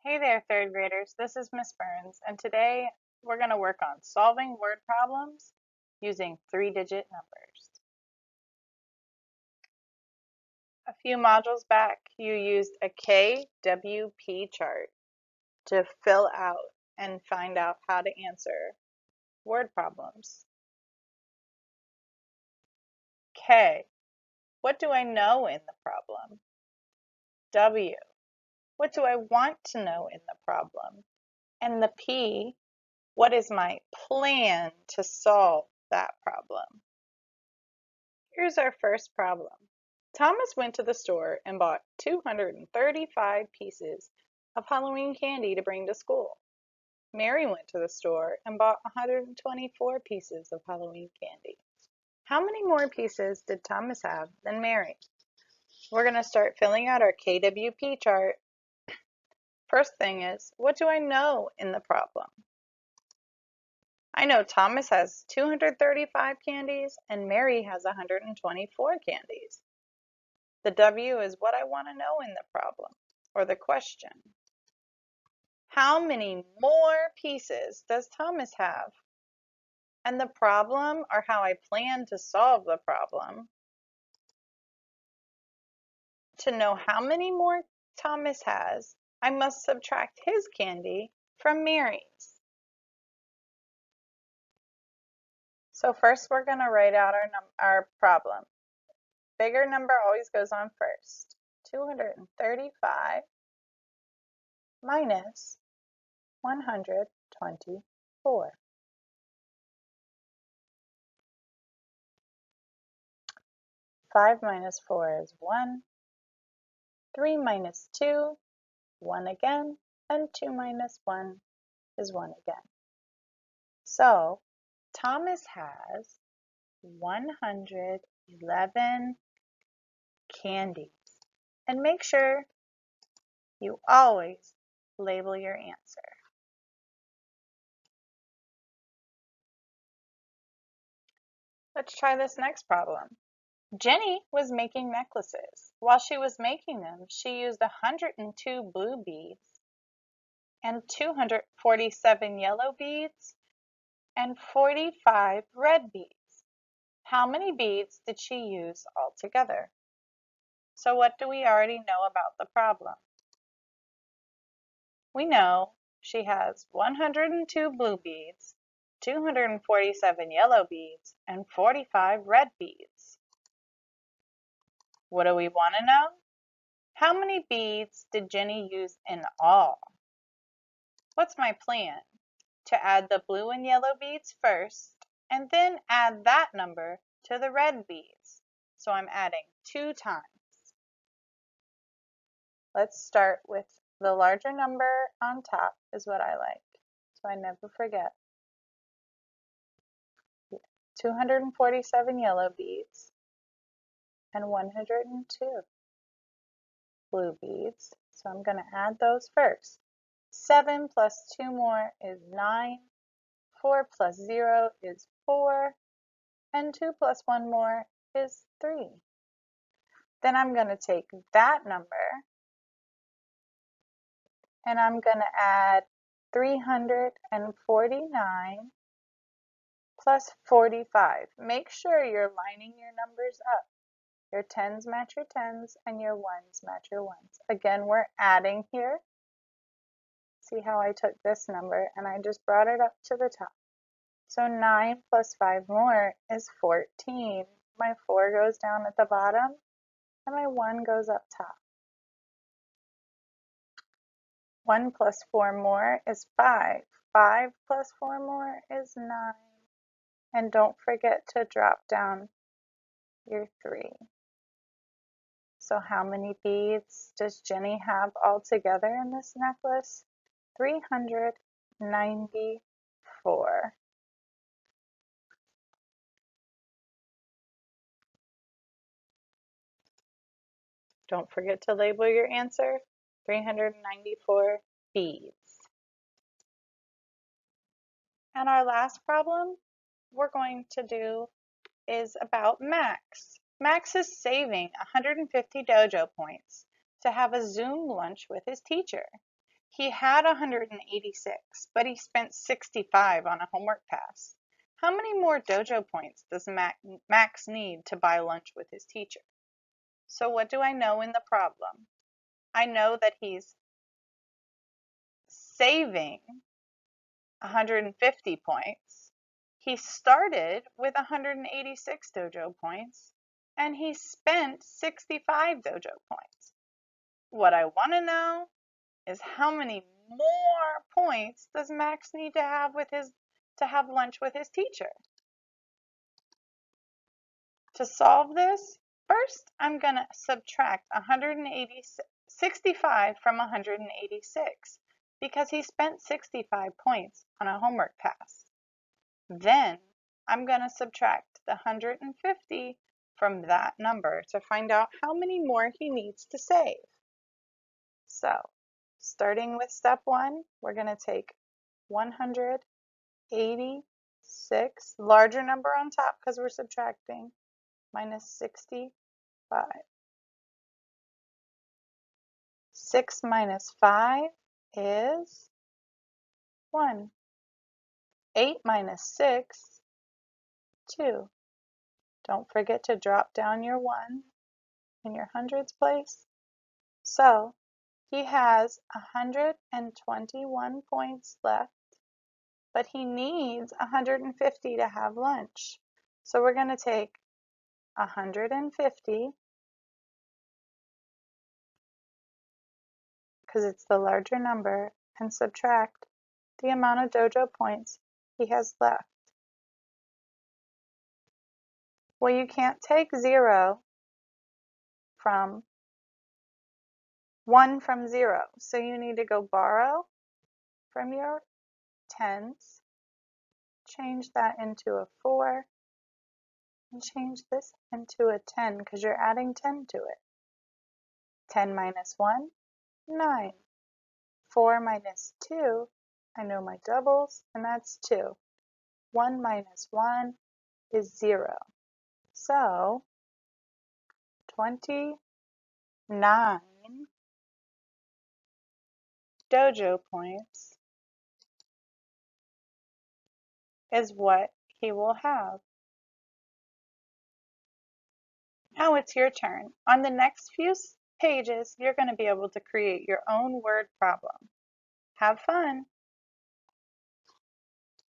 Hey there, third graders. This is Miss Burns, and today we're going to work on solving word problems using three-digit numbers. A few modules back, you used a KWP chart to fill out and find out how to answer word problems. K, what do I know in the problem? W, what do I want to know in the problem? And the P, what is my plan to solve that problem? Here's our first problem. Thomas went to the store and bought 235 pieces of Halloween candy to bring to school. Mary went to the store and bought 124 pieces of Halloween candy. How many more pieces did Thomas have than Mary? We're going to start filling out our KWP chart. First thing is, what do I know in the problem? I know Thomas has 235 candies and Mary has 124 candies. The W is what I want to know in the problem or the question. How many more pieces does Thomas have? And the problem, or how I plan to solve the problem. To know how many more Thomas has, I must subtract his candy from Mary's. So first we're going to write out our problem. Bigger number always goes on first. 235 minus 124. 5 minus 4 is 1. 3 minus 2, 1 again. And 2 minus 1 is 1 again. So Thomas has 111 candies. And make sure you always label your answer. Let's try this next problem. Jenny was making necklaces. While she was making them, she used 102 blue beads and 247 yellow beads and 45 red beads. How many beads did she use altogether? So what do we already know about the problem? We know she has 102 blue beads, 247 yellow beads, and 45 red beads. What do we want to know? How many beads did Jenny use in all? What's my plan? To add the blue and yellow beads first, and then add that number to the red beads. So I'm adding 2 times. Let's start with the larger number on top is what I like, so I never forget. 247 yellow beads and 102 blue beads. So I'm going to add those first. 7 plus 2 more is 9. 4 plus 0 is 4. And 2 plus 1 more is 3. Then I'm going to take that number and I'm going to add 349 plus 45. Make sure you're lining your numbers up. Your 10s match your 10s and your 1s match your 1s. Again, we're adding here. See how I took this number and I just brought it up to the top. So 9 plus 5 more is 14. My 4 goes down at the bottom and my 1 goes up top. 1 plus 4 more is 5. 5 plus 4 more is 9. And don't forget to drop down your 3. So how many beads does Jenny have all together in this necklace? 394. Don't forget to label your answer, 394 beads. And our last problem we're going to do is about Max. Max is saving 150 dojo points to have a Zoom lunch with his teacher. He had 186, but he spent 65 on a homework pass. How many more dojo points does Max need to buy lunch with his teacher? So what do I know in the problem? I know that he's saving 150 points. He started with 186 dojo points, and he spent 65 dojo points. What I want to know is how many more points does Max need to have lunch with his teacher? To solve this, first I'm going to subtract 65 from 186 because he spent 65 points on a homework pass. Then I'm going to subtract the 150 from that number to find out how many more he needs to save. So, starting with step 1, we're going to take 186, larger number on top because we're subtracting, minus 65. 6 minus 5 is 1. 8 minus 6, 2. Don't forget to drop down your 1 in your hundreds place. So he has 121 points left, but he needs 150 to have lunch. So we're going to take 150, because it's the larger number, and subtract the amount of dojo points he has left. Well, you can't take 0 from 1 from 0, so you need to go borrow from your tens, change that into a 4, and change this into a 10 because you're adding 10 to it. 10 minus 1, 9. 4 minus 2, I know my doubles, and that's 2. 1 minus 1 is 0. So 29 dojo points is what he will have. Now it's your turn. On the next few pages, you're going to be able to create your own word problem. Have fun!